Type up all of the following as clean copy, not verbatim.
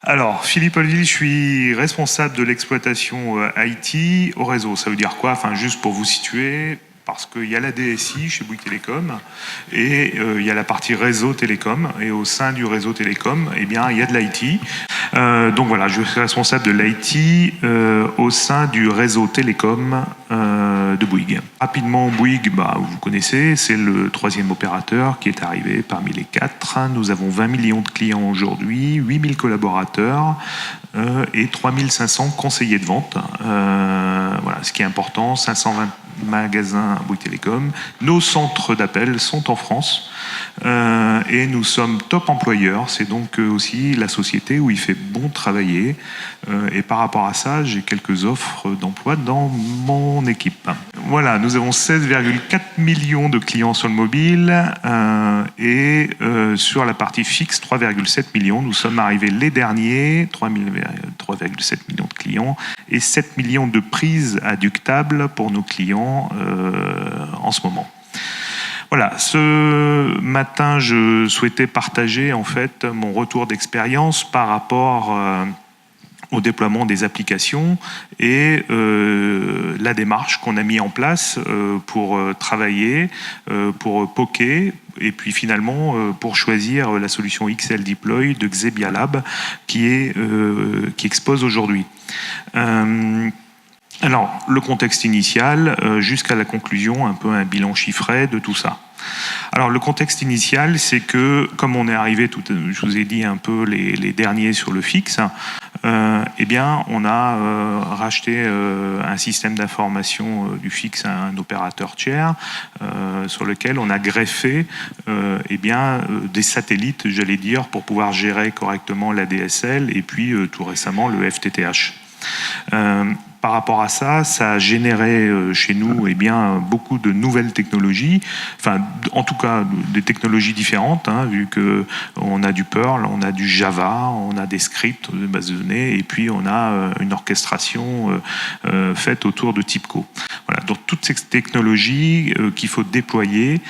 Alors, Philippe Olville, je suis responsable de l'exploitation IT au réseau. Ça veut dire quoi? Enfin, juste pour vous situer, parce qu'il y a la DSI chez Bouygues Télécom et il y a la partie réseau télécom. Et au sein du réseau télécom, eh bien, il y a de l'IT. Donc voilà, je suis responsable de l'IT au sein du réseau télécom de Bouygues. Rapidement, Bouygues, vous connaissez, c'est le troisième opérateur qui est arrivé parmi les 4. Nous avons 20 millions de clients aujourd'hui, 8000 collaborateurs et 3500 conseillers de vente. Voilà, ce qui est important, 520 magasins Bouygues Télécom. Nos centres d'appel sont en France et nous sommes top employeurs. C'est donc aussi la société où il fait bon travailler. Et par rapport à ça, j'ai quelques offres d'emploi dans mon équipe. Voilà, nous avons 16,4 millions de clients sur le mobile et sur la partie fixe, 3,7 millions. Nous sommes arrivés les derniers, 3,7 millions de clients et 7 millions de prises adductables pour nos clients en ce moment. Voilà, ce matin, je souhaitais partager en fait mon retour d'expérience par rapport au déploiement des applications et la démarche qu'on a mis en place pour travailler, pour poker et puis finalement pour choisir la solution XL Deploy de Xebia Lab qui expose aujourd'hui. Alors, le contexte initial, jusqu'à la conclusion, un peu un bilan chiffré de tout ça. Alors, le contexte initial, c'est que, comme on est arrivé, je vous ai dit un peu les derniers sur le fixe, eh bien, on a racheté un système d'information du fixe à un opérateur tiers, sur lequel on a greffé eh bien, des satellites, j'allais dire, pour pouvoir gérer correctement la DSL et puis tout récemment le FTTH. Par rapport à ça, ça a généré chez nous eh bien, beaucoup de nouvelles technologies, enfin en tout cas des technologies différentes, vu qu'on a du Perl, on a du Java, on a des scripts de base de données et puis on a une orchestration faite autour de TIBCO. Voilà, donc toutes ces technologies qu'il faut déployer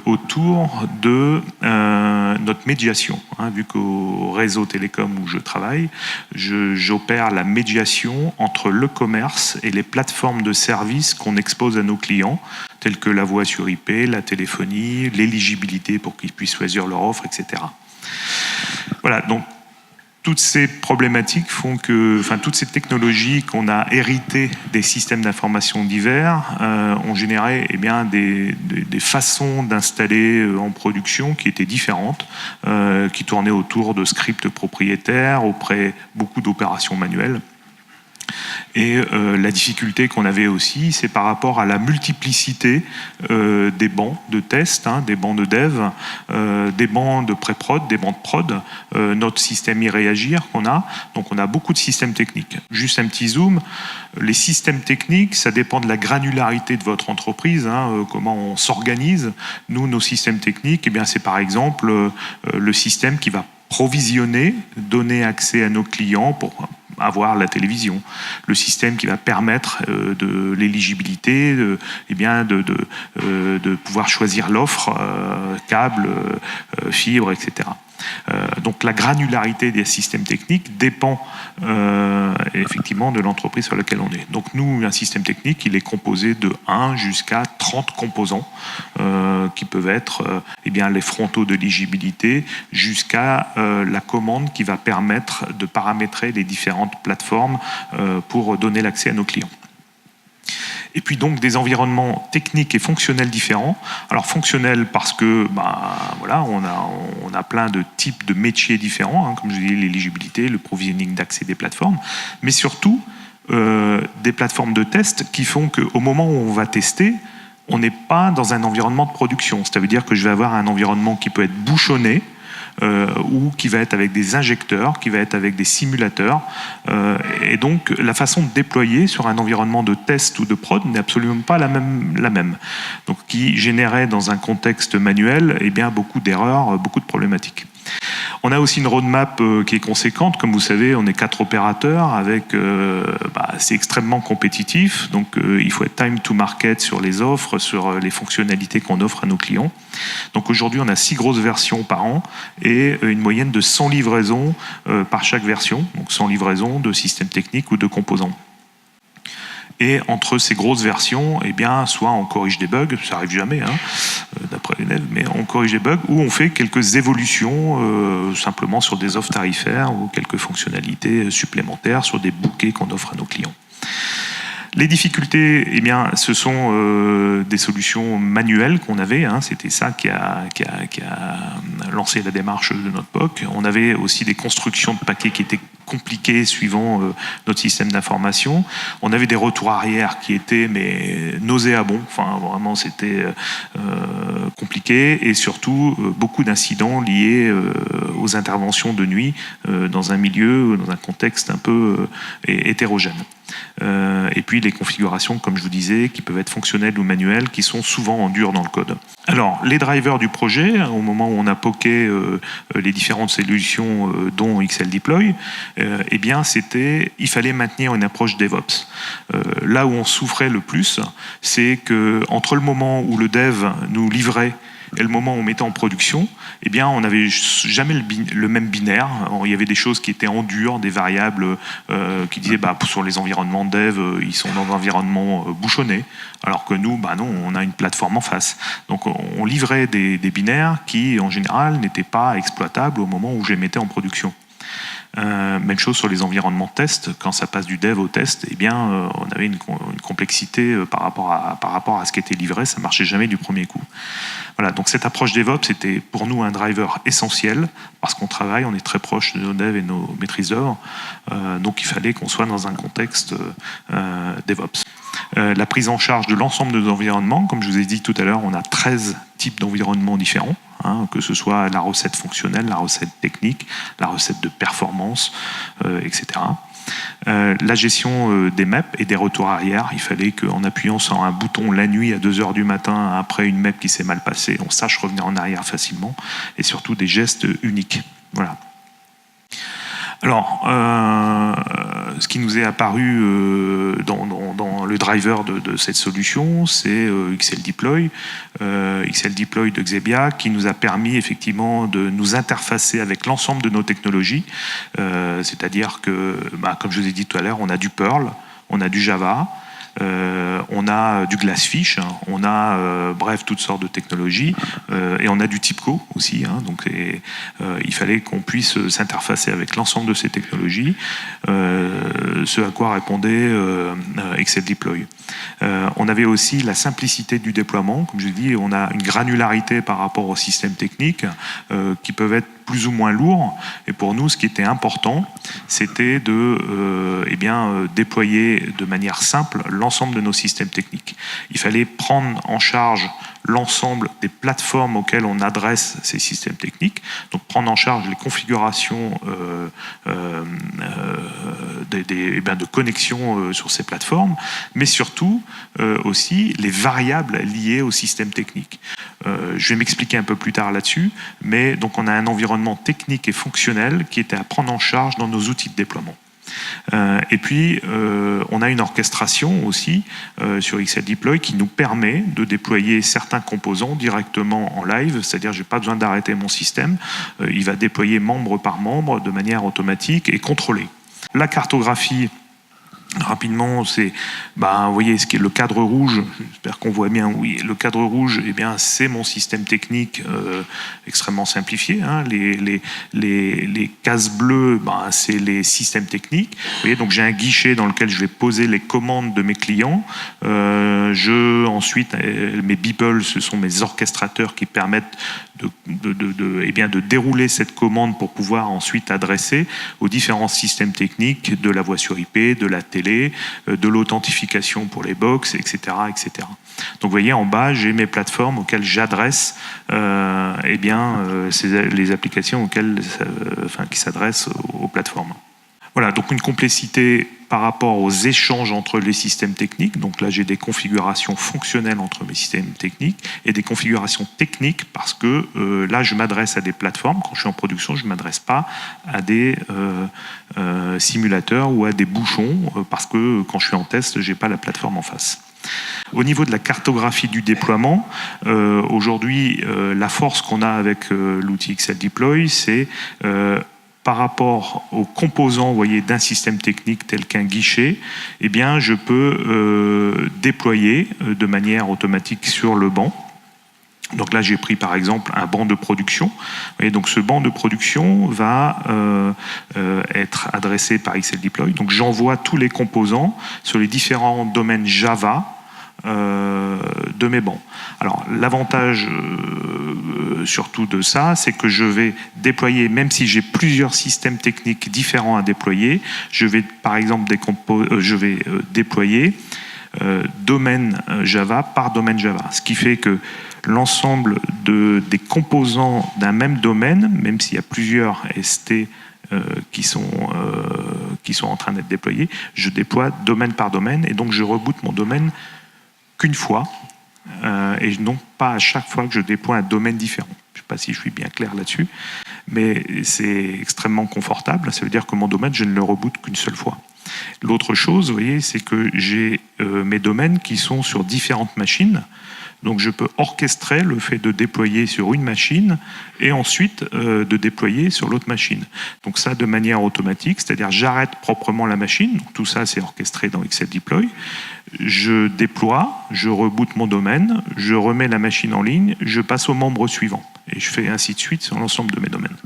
autour de notre médiation. Vu qu'au réseau télécom où je travaille, j'opère la médiation entre le commerce et les plateformes de services qu'on expose à nos clients, telles que la voix sur IP, la téléphonie, l'éligibilité pour qu'ils puissent choisir leur offre, etc. Voilà, donc toutes ces problématiques font que, toutes ces technologies qu'on a héritées des systèmes d'information divers ont généré eh bien, des façons d'installer en production qui étaient différentes, qui tournaient autour de scripts propriétaires, auprès beaucoup d'opérations manuelles. Et la difficulté qu'on avait aussi, c'est par rapport à la multiplicité des bancs de test, des bancs de dev, des bancs de pré-prod, des bancs de prod, notre système e-réagir qu'on a. Donc on a beaucoup de systèmes techniques. Juste un petit zoom, les systèmes techniques, ça dépend de la granularité de votre entreprise, comment on s'organise. Nous, nos systèmes techniques, eh bien, c'est par exemple le système qui va provisionner, donner accès à nos clients pour avoir la télévision, le système qui va permettre de l'éligibilité, de pouvoir choisir l'offre, câble, fibre, etc. Donc la granularité des systèmes techniques dépend effectivement de l'entreprise sur laquelle on est. Donc nous, un système technique, il est composé de 1 jusqu'à 30 composants qui peuvent être eh bien, les frontaux de l'éligibilité jusqu'à la commande qui va permettre de paramétrer les différentes plateformes pour donner l'accès à nos clients. Et puis donc des environnements techniques et fonctionnels différents. Alors fonctionnels parce que voilà, on a plein de types de métiers différents, comme je dis, l'éligibilité, le provisioning d'accès des plateformes, mais surtout des plateformes de test qui font qu'au moment où on va tester, on n'est pas dans un environnement de production. Ça veut dire que je vais avoir un environnement qui peut être bouchonné, ou qui va être avec des injecteurs, qui va être avec des simulateurs. Et donc, la façon de déployer sur un environnement de test ou de prod n'est absolument pas la même. Donc, qui générait dans un contexte manuel eh bien, beaucoup d'erreurs, beaucoup de problématiques. On a aussi une roadmap qui est conséquente. Comme vous savez, on est 4 opérateurs avec, c'est extrêmement compétitif. Donc, il faut être time to market sur les offres, sur les fonctionnalités qu'on offre à nos clients. Donc, aujourd'hui, on a 6 grosses versions par an et une moyenne de 100 livraisons par chaque version. Donc, 100 livraisons de systèmes techniques ou de composants. Et entre ces grosses versions, eh bien, soit on corrige des bugs, ça arrive jamais, d'après les devs, mais on corrige des bugs, ou on fait quelques évolutions simplement sur des offres tarifaires ou quelques fonctionnalités supplémentaires sur des bouquets qu'on offre à nos clients. Les difficultés, eh bien, ce sont des solutions manuelles qu'on avait. C'était ça qui a lancé la démarche de notre POC. On avait aussi des constructions de paquets qui étaient compliquées suivant notre système d'information. On avait des retours arrière qui étaient nauséabonds. Enfin, vraiment, c'était compliqué. Et surtout, beaucoup d'incidents liés aux interventions de nuit dans un milieu, dans un contexte un peu hétérogène. Et puis les configurations, comme je vous disais, qui peuvent être fonctionnelles ou manuelles, qui sont souvent en dur dans le code. Alors, les drivers du projet, au moment où on a poké les différentes solutions, dont XL Deploy, eh bien, il fallait maintenir une approche DevOps. Là où on souffrait le plus, c'est que entre le moment où le dev nous livrait et le moment où on mettait en production, eh bien, on n'avait jamais le même binaire. Il y avait des choses qui étaient en dur, des variables qui disaient sur les environnements dev, ils sont dans un environnement bouchonné, alors que nous, non, on a une plateforme en face. Donc on livrait des binaires qui, en général, n'étaient pas exploitables au moment où je les mettais en production. Même chose sur les environnements de test. Quand ça passe du dev au test, eh bien, on avait une complexité par rapport à ce qui était livré. Ça marchait jamais du premier coup. Voilà. Donc cette approche DevOps était pour nous un driver essentiel parce qu'on travaille, on est très proche de nos devs et nos maîtrises d'œuvre. Donc il fallait qu'on soit dans un contexte DevOps. La prise en charge de l'ensemble de nos environnements, comme je vous ai dit tout à l'heure, on a 13 types d'environnements différents, que ce soit la recette fonctionnelle, la recette technique, la recette de performance, etc. La gestion des maps et des retours arrière, il fallait qu'en appuyant sur un bouton la nuit à 2h du matin après une map qui s'est mal passée, on sache revenir en arrière facilement, et surtout des gestes uniques. Voilà. Alors, ce qui nous est apparu dans le driver de cette solution, c'est XL Deploy de Xebia, qui nous a permis effectivement de nous interfacer avec l'ensemble de nos technologies. C'est-à-dire que, comme je vous ai dit tout à l'heure, on a du Perl, on a du Java, on a du Glassfish, on a toutes sortes de technologies, et on a du TIBCO aussi. Donc il fallait qu'on puisse s'interfacer avec l'ensemble de ces technologies, ce à quoi répondait XL Deploy. On avait aussi la simplicité du déploiement. Comme je dis, on a une granularité par rapport aux systèmes techniques qui peuvent être plus ou moins lourds. Et pour nous, ce qui était important, c'était de déployer de manière simple l'ensemble de nos systèmes techniques. Il fallait prendre en charge l'ensemble des plateformes auxquelles on adresse ces systèmes techniques, donc prendre en charge les configurations de connexion sur ces plateformes, mais surtout aussi les variables liées au système technique. Je vais m'expliquer un peu plus tard là-dessus, mais donc on a un environnement technique et fonctionnel qui était à prendre en charge dans nos outils de déploiement. Et puis, on a une orchestration aussi sur XL Deploy qui nous permet de déployer certains composants directement en live, c'est-à-dire je n'ai pas besoin d'arrêter mon système, il va déployer membre par membre de manière automatique et contrôlée. La cartographie, rapidement, c'est, vous voyez, ce qui est le cadre rouge, j'espère qu'on voit bien, oui, le cadre rouge, eh bien, c'est mon système technique extrêmement simplifié. Les cases bleues, c'est les systèmes techniques. Vous voyez, donc j'ai un guichet dans lequel je vais poser les commandes de mes clients. Ensuite, mes beeple, ce sont mes orchestrateurs qui permettent de dérouler cette commande pour pouvoir ensuite adresser aux différents systèmes techniques de la voix sur IP, de la télé, de l'authentification pour les box, etc., etc. Donc vous voyez, en bas, j'ai mes plateformes auxquelles j'adresse les applications qui s'adressent aux plateformes. Voilà, donc une complexité par rapport aux échanges entre les systèmes techniques. Donc là, j'ai des configurations fonctionnelles entre mes systèmes techniques et des configurations techniques parce que là, je m'adresse à des plateformes. Quand je suis en production, je ne m'adresse pas à des simulateurs ou à des bouchons parce que quand je suis en test, je n'ai pas la plateforme en face. Au niveau de la cartographie du déploiement, aujourd'hui, la force qu'on a avec l'outil XLDeploy, c'est par rapport aux composants, vous voyez, d'un système technique tel qu'un guichet, eh bien, je peux déployer de manière automatique sur le banc. Donc là, j'ai pris par exemple un banc de production. Vous voyez, donc ce banc de production va être adressé par XLDeploy. Donc j'envoie tous les composants sur les différents domaines Java de mes bancs. Alors l'avantage surtout de ça, c'est que je vais déployer, même si j'ai plusieurs systèmes techniques différents à déployer, je vais par exemple déployer domaine Java par domaine Java. Ce qui fait que l'ensemble des composants d'un même domaine, même s'il y a plusieurs ST qui sont en train d'être déployés, je déploie domaine par domaine et donc je reboote mon domaine qu'une fois et non pas à chaque fois que je déploie un domaine différent. Je ne sais pas si je suis bien clair là-dessus, mais c'est extrêmement confortable. Ça veut dire que mon domaine, je ne le reboote qu'une seule fois. L'autre chose, vous voyez, c'est que j'ai mes domaines qui sont sur différentes machines. Donc je peux orchestrer le fait de déployer sur une machine et ensuite de déployer sur l'autre machine. Donc ça de manière automatique, c'est-à-dire j'arrête proprement la machine, donc tout ça c'est orchestré dans XLDeploy, je déploie, je reboote mon domaine, je remets la machine en ligne, je passe au membre suivant et je fais ainsi de suite sur l'ensemble de mes domaines.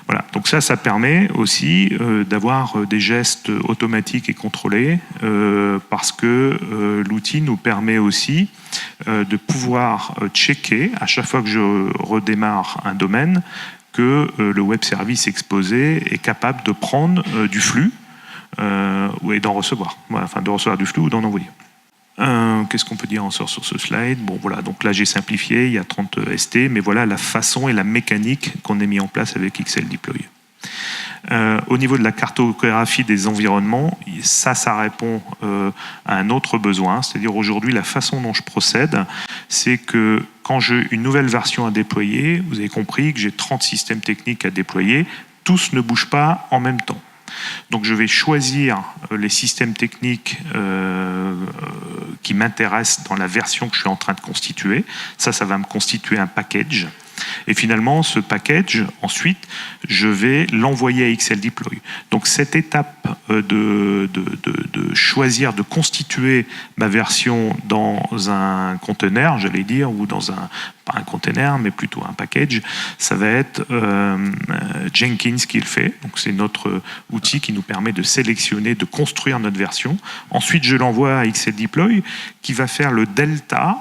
Voilà, donc ça permet aussi d'avoir des gestes automatiques et contrôlés parce que l'outil nous permet aussi de pouvoir checker à chaque fois que je redémarre un domaine que le web service exposé est capable de prendre du flux et d'en recevoir, voilà, enfin de recevoir du flux ou d'en envoyer. Qu'est-ce qu'on peut dire encore sur ce slide? Bon, voilà, donc là j'ai simplifié, il y a 30 ST, mais voilà la façon et la mécanique qu'on a mis en place avec XLDeploy. Au niveau de la cartographie des environnements, ça répond à un autre besoin, c'est-à-dire aujourd'hui la façon dont je procède, c'est que quand j'ai une nouvelle version à déployer, vous avez compris que j'ai 30 systèmes techniques à déployer, tous ne bougent pas en même temps. Donc je vais choisir les systèmes techniques qui m'intéressent dans la version que je suis en train de constituer. Ça va me constituer un package. Et finalement, ce package, ensuite, je vais l'envoyer à XLDeploy. Donc cette étape de choisir, de constituer ma version dans un conteneur, j'allais dire, ou dans pas un conteneur, mais plutôt un package, ça va être Jenkins qui le fait. Donc c'est notre outil qui nous permet de sélectionner, de construire notre version. Ensuite, je l'envoie à XLDeploy qui va faire le delta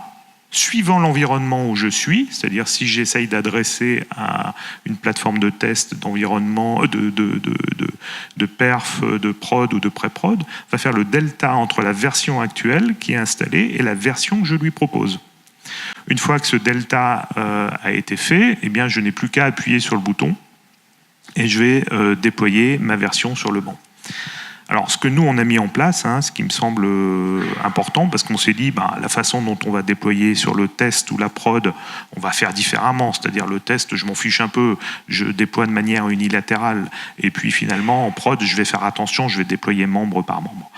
suivant l'environnement où je suis, c'est-à-dire si j'essaye d'adresser à une plateforme de test d'environnement, de perf, de prod ou de pré-prod, va faire le delta entre la version actuelle qui est installée et la version que je lui propose. Une fois que ce delta a été fait, eh bien, je n'ai plus qu'à appuyer sur le bouton et je vais déployer ma version sur le banc. Alors, ce que nous, on a mis en place, ce qui me semble important, parce qu'on s'est dit, la façon dont on va déployer sur le test ou la prod, on va faire différemment. C'est-à-dire, le test, je m'en fiche un peu, je déploie de manière unilatérale. Et puis, finalement, en prod, je vais faire attention, je vais déployer membre par membre.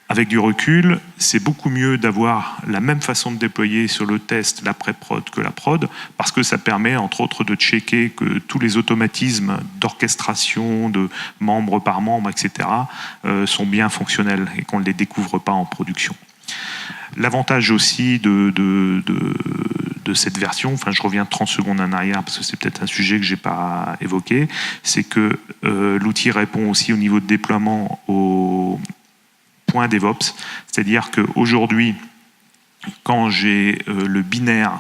Avec du recul, c'est beaucoup mieux d'avoir la même façon de déployer sur le test, la pré-prod que la prod, parce que ça permet, entre autres, de checker que tous les automatismes d'orchestration, de membre par membre, etc., sont bien fonctionnels et qu'on ne les découvre pas en production. L'avantage aussi de cette version, enfin je reviens 30 secondes en arrière parce que c'est peut-être un sujet que je n'ai pas évoqué, c'est que l'outil répond aussi au niveau de déploiement au point DevOps, c'est-à-dire qu'aujourd'hui, quand j'ai le binaire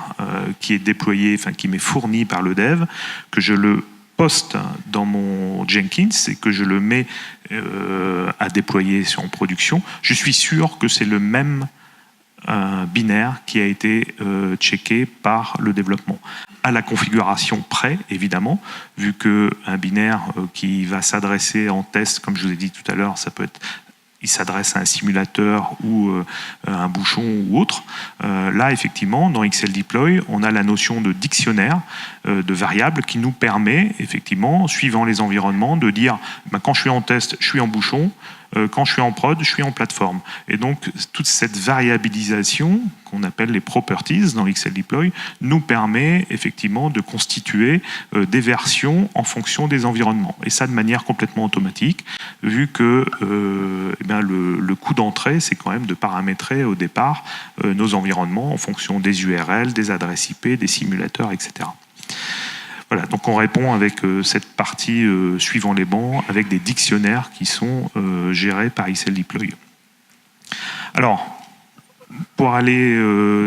qui est déployé, enfin qui m'est fourni par le dev, que je le poste dans mon Jenkins et que je le mets à déployer en production, je suis sûr que c'est le même binaire qui a été checké par le développement. À la configuration près, évidemment, vu qu'un binaire qui va s'adresser en test, comme je vous ai dit tout à l'heure, ça peut être il s'adresse à un simulateur ou un bouchon ou autre. Là, effectivement, dans XL Deploy, on a la notion de dictionnaire de variables qui nous permet, effectivement, suivant les environnements, de dire quand je suis en test, je suis en bouchon, quand je suis en prod, je suis en plateforme. Et donc, toute cette variabilisation, qu'on appelle les properties dans XL Deploy, nous permet effectivement de constituer des versions en fonction des environnements. Et ça de manière complètement automatique, vu que le coût d'entrée, c'est quand même de paramétrer au départ nos environnements en fonction des URL, des adresses IP, des simulateurs, etc. Voilà, donc on répond avec cette partie suivant les bancs, avec des dictionnaires qui sont gérés par XL Deploy. Alors, pour aller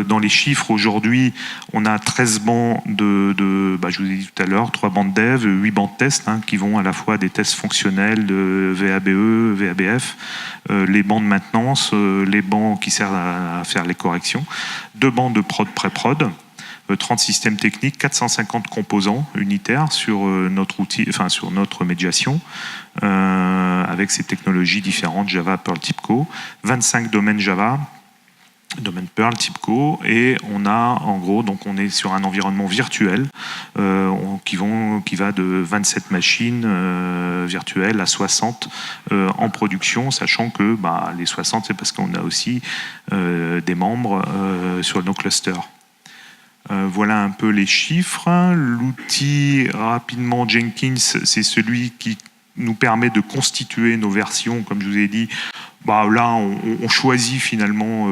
dans les chiffres, aujourd'hui, on a 13 bancs je vous ai dit tout à l'heure, 3 bancs de dev, 8 bancs de tests, qui vont à la fois des tests fonctionnels, de VABE, VABF, les bancs de maintenance, les bancs qui servent à faire les corrections, 2 bancs de prod pré-prod, 30 systèmes techniques, 450 composants unitaires sur notre outil, enfin sur notre médiation, avec ces technologies différentes, Java, Perl, TIBCO, 25 domaines Java, domaine Perl, TIBCO, et on a en gros, donc on est sur un environnement virtuel qui va de 27 machines virtuelles à 60 en production, sachant que les 60 c'est parce qu'on a aussi des membres sur nos clusters. Voilà un peu les chiffres. L'outil, rapidement, Jenkins, c'est celui qui nous permet de constituer nos versions, comme je vous ai dit. Là, on choisit finalement,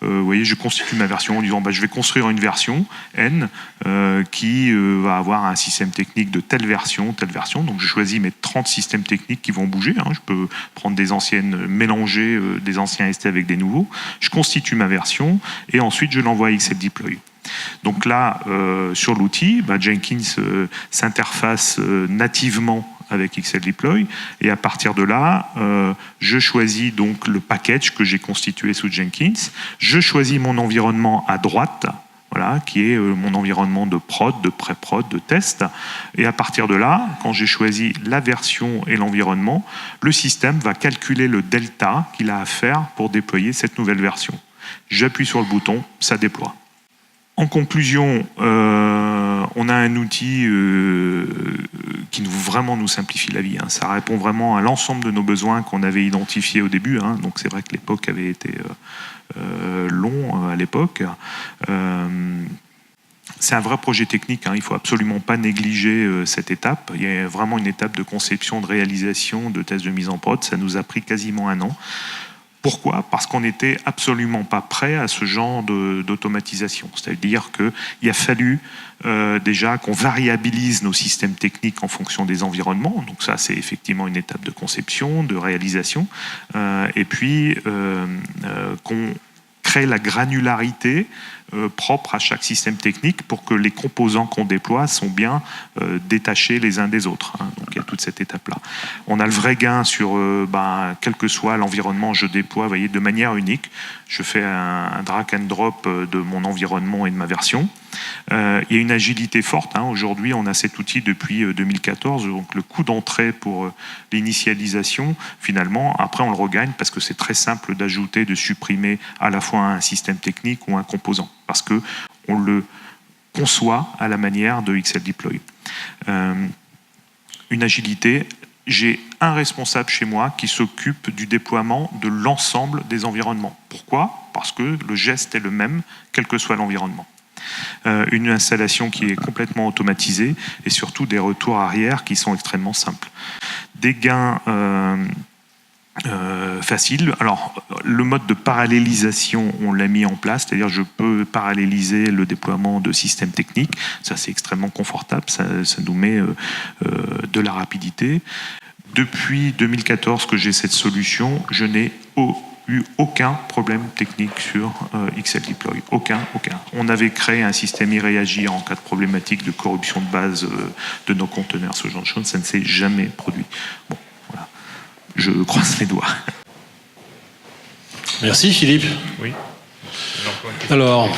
vous voyez, je constitue ma version en disant je vais construire une version N qui va avoir un système technique de telle version. Donc je choisis mes 30 systèmes techniques qui vont bouger. Je peux prendre des anciennes, mélanger des anciens ST avec des nouveaux. Je constitue ma version et ensuite je l'envoie à XL Deploy. Donc là, sur l'outil, Jenkins s'interface nativement avec XL Deploy, et à partir de là, je choisis donc le package que j'ai constitué sous Jenkins, je choisis mon environnement à droite, voilà, qui est mon environnement de prod, de pré-prod, de test, et à partir de là, quand j'ai choisi la version et l'environnement, le système va calculer le delta qu'il a à faire pour déployer cette nouvelle version. J'appuie sur le bouton, ça déploie. En conclusion, on a un outil qui vraiment nous simplifie la vie. Ça répond vraiment à l'ensemble de nos besoins qu'on avait identifiés au début. Donc c'est vrai que l'époque avait été long à l'époque. C'est un vrai projet technique, il ne faut absolument pas négliger cette étape. Il y a vraiment une étape de conception, de réalisation, de test de mise en prod. Ça nous a pris quasiment 1 an. Pourquoi ? Parce qu'on n'était absolument pas prêt à ce genre d'automatisation. C'est-à-dire qu'il a fallu déjà qu'on variabilise nos systèmes techniques en fonction des environnements. Donc ça, c'est effectivement une étape de conception, de réalisation. Et puis, qu'on crée la granularité propre à chaque système technique pour que les composants qu'on déploie sont bien détachés les uns des autres. Donc il y a toute cette étape-là. On a le vrai gain sur, quel que soit l'environnement, je déploie, vous voyez, de manière unique. Je fais un drag and drop de mon environnement et de ma version. Il y a une agilité forte. Aujourd'hui, on a cet outil depuis 2014, donc le coût d'entrée pour l'initialisation, finalement, après on le regagne parce que c'est très simple d'ajouter, de supprimer à la fois un système technique ou un composant, parce qu'on le conçoit à la manière de XL Deploy. Une agilité, j'ai un responsable chez moi qui s'occupe du déploiement de l'ensemble des environnements. Pourquoi ? Parce que le geste est le même, quel que soit l'environnement. Une installation qui est complètement automatisée et surtout des retours arrière qui sont extrêmement simples. Des gains facile. Alors, le mode de parallélisation, on l'a mis en place, c'est-à-dire je peux paralléliser le déploiement de systèmes techniques. Ça, c'est extrêmement confortable, ça nous met de la rapidité. Depuis 2014 que j'ai cette solution, je n'ai eu aucun problème technique sur XL Deploy. Aucun. On avait créé un système e-réagir en cas de problématique de corruption de base de nos conteneurs, ce genre de choses, ça ne s'est jamais produit. Bon, voilà. Je croise les doigts. Merci Philippe. Oui. Alors,